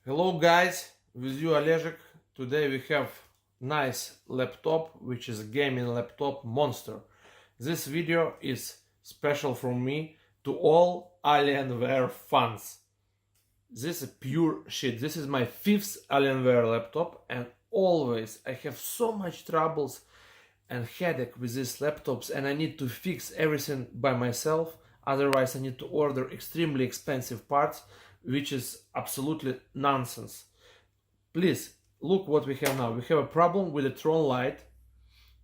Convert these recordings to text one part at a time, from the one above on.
Hello guys, with you Олежек. Today we have nice laptop, which is a gaming laptop monster. This video is special from me to all Alienware fans. This is pure shit. This is my 5th Alienware laptop and always I have so much troubles and headache with these laptops and I need to fix everything by myself. Otherwise I need to order extremely expensive parts, which is absolutely nonsense. Please look what we have now. We have a problem with the Tron light,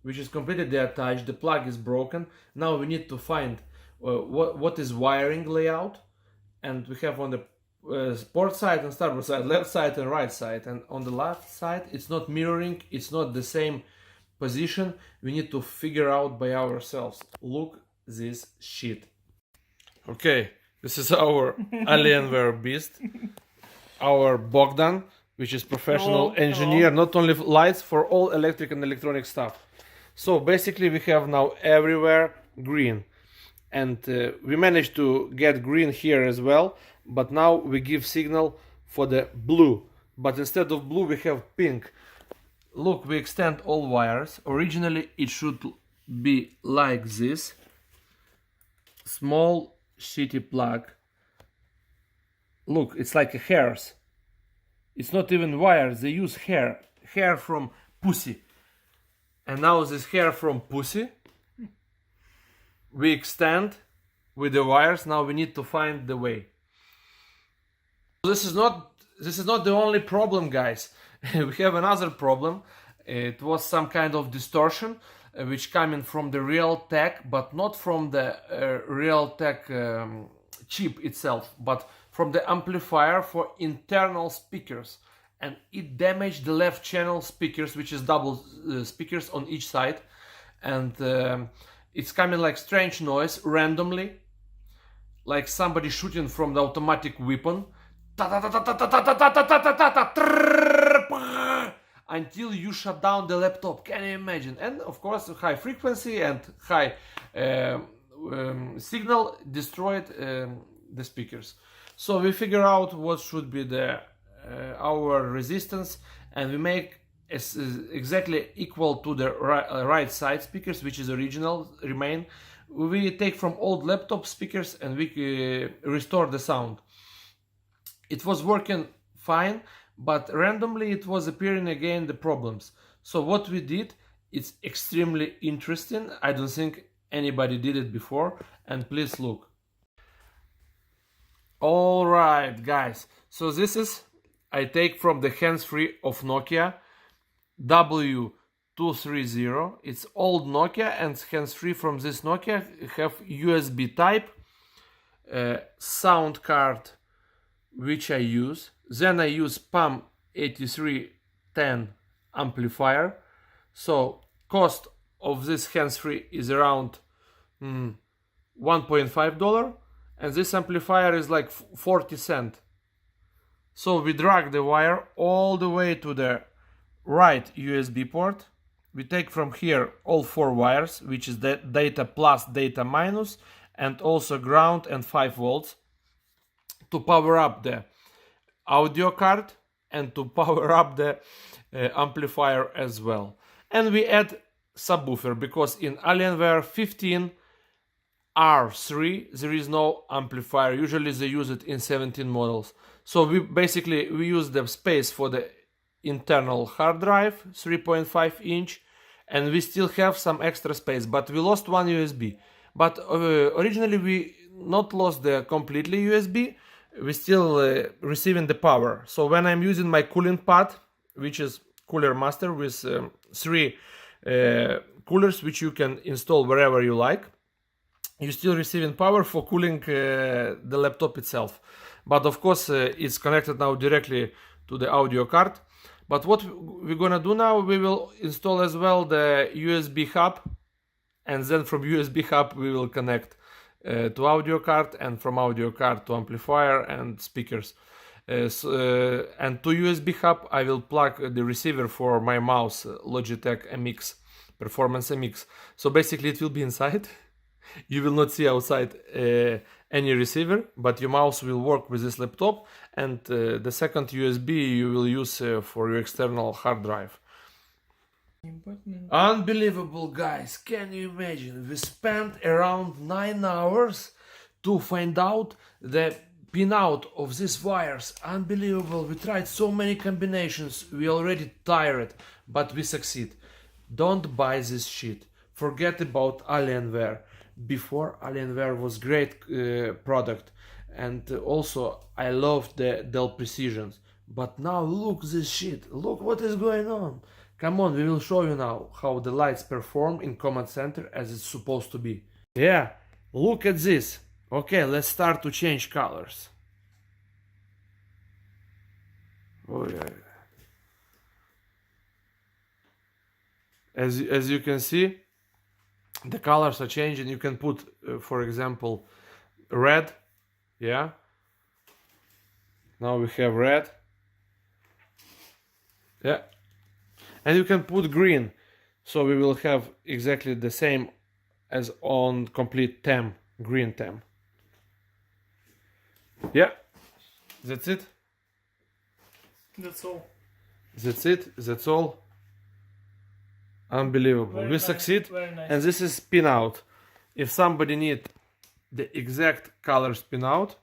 which is completely detached. The plug is broken. Now we need to find what is wiring layout, and we have on the port side and starboard side, left side and right side, and on the left side it's not mirroring, it's not the same position. We need to figure out by ourselves. Look this shit. Okay, this is our Alienware beast, our Bogdan, which is professional engineer, not only lights, for all electric and electronic stuff. So basically we have now everywhere green, and we managed to get green here as well, but now we give signal for the blue, but instead of blue we have pink. Look, we extend all wires. Originally it should be like this, small shitty plug. Look, it's like a hairs. It's not even wires, they use hair from pussy. And now this hair from pussy we extend with the wires. Now we need to find the way. This is not the only problem, guys. We have another problem. It was some kind of distortion which coming from the Realtek, but not from the Realtek chip itself, but from the amplifier for internal speakers, and it damaged the left channel speakers, which is double speakers on each side, and it's coming like strange noise randomly, like somebody shooting from the automatic weapon, until you shut down the laptop. Can you imagine? And of course high frequency and high signal destroyed the speakers. So we figure out what should be the our resistance, and we make exactly equal to the right side speakers, which is original remain. We take from old laptop speakers and we restore the sound. It was working fine, but randomly it was appearing again the problems. So what we did, it's extremely interesting. I don't think anybody did it before, and please look. Alright guys, so this is, I take from the handsfree of Nokia W230. It's old Nokia, and handsfree from this Nokia have USB type, sound card which I use. Then I use PAM 8310 amplifier. So cost of this handsfree is around $1.5, and this amplifier is like 40 cents. So we drag the wire all the way to the right USB port. We take from here all 4 wires, which is the data plus, data minus, and also ground and 5 volts, to power up the audio card and to power up the amplifier as well. And we add subwoofer, because in Alienware 15R3 there is no amplifier. Usually they use it in 17 models. So we use the space for the internal hard drive, 3.5 inch, and we still have some extra space, but we lost one USB. But originally we not lost the completely USB, we still receiving the power. So when I'm using my cooling pad, which is Cooler Master with 3 coolers, which you can install wherever you like, you're still receiving power for cooling the laptop itself. But of course it's connected now directly to the audio card. But what we're gonna do now, we will install as well the USB hub, and then from USB hub we will connect to audio card, and from audio card to amplifier and speakers. And to USB hub I will plug the receiver for my mouse, Logitech MX, Performance MX. So basically it will be inside. You will not see outside any receiver, but your mouse will work with this laptop, and the second USB you will use for your external hard drive. Unbelievable, guys. Can you imagine? We spent around 9 hours to find out the pinout of these wires. Unbelievable. We tried so many combinations. We already tired, but we succeed. Don't buy this shit. Forget about Alienware. Before, Alienware was great product, and also I loved the Dell Precisions. But now look this shit. Look what is going on. Come on, we will show you now how the lights perform in command center as it's supposed to be. Yeah, look at this. Okay, let's start to change colors. Oh yeah. As you can see, the colors are changing. You can put, for example, red. Yeah. Now we have red. Yeah. And you can put green, so we will have exactly the same as on complete theme, green theme. Yeah, that's it. That's all. That's it. That's all. Unbelievable. Very We nice, succeed, very nice. and this is pin out. If somebody need the exact colors pin out,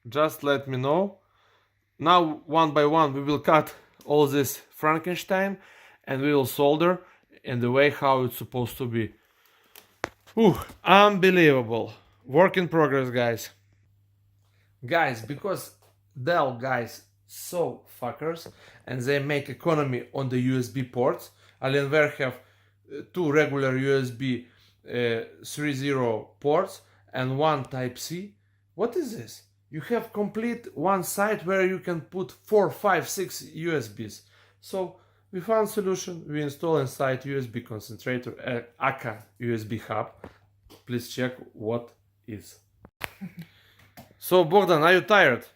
just let me know. Now, one by one, we will cut all this Frankenstein, and we will solder in the way how it's supposed to be. Ooh, unbelievable. Work in progress, guys. Guys, because Dell guys so fuckers, and they make economy on the USB ports. Alienware have two regular USB 3.0 ports and one Type-C. What is this? You have complete one side where you can put 4, 5, 6 USBs. So we found solution. We install inside USB concentrator, aka USB hub. Please check what is. So Bogdan, are you tired?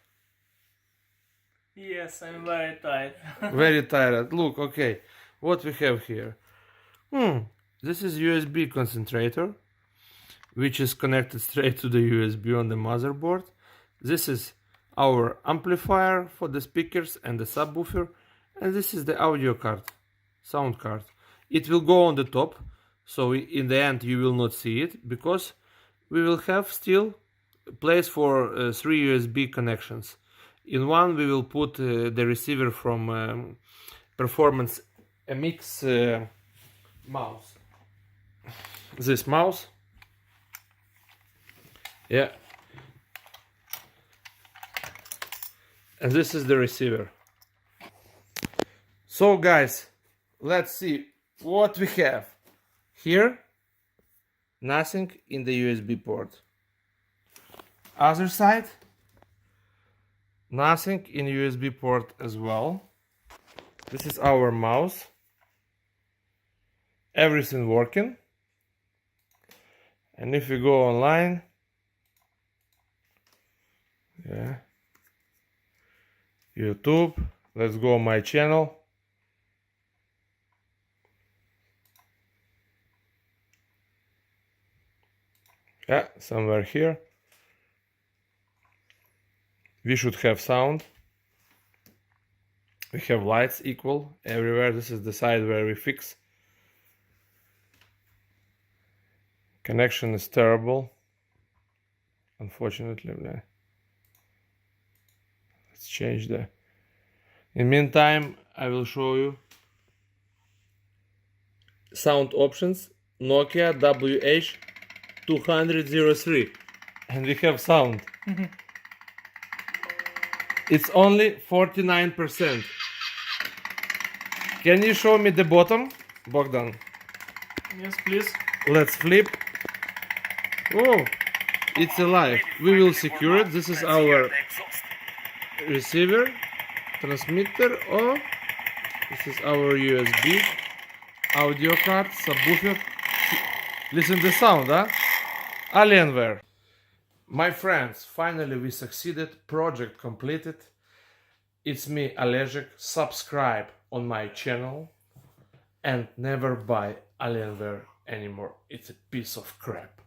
Yes, I'm very tired. Very tired. Look, okay, what we have here. This is USB concentrator, which is connected straight to the USB on the motherboard. This is our amplifier for the speakers and the subwoofer, and this is the audio card, sound card. It will go on the top, so in the end you will not see it, because we will have still place for 3 USB connections. In one we will put the receiver from Performance MX mouse. This mouse. Yeah. And this is the receiver. So guys, let's see what we have. Here, nothing in the USB port. Other side, nothing in USB port as well. This is our mouse. Everything working. And if we go online, yeah, YouTube, let's go my channel. Yeah, somewhere here. We should have sound. We have lights equal everywhere. This is the side where we fix. Connection is terrible, unfortunately. Let's change the. In meantime, I will show you sound options. Nokia WH20003, and we have sound. It's only 49%. Can you show me the bottom, Bogdan? Yes, please. Let's flip. Oh, it's alive. We will secure it. This is our receiver, transmitter. Oh, this is our USB, audio card, subwoofer. Listen to the sound, huh? Alienware. My friends, finally we succeeded. Project completed. It's me, Alejek. Subscribe on my channel and never buy Alienware anymore. It's a piece of crap.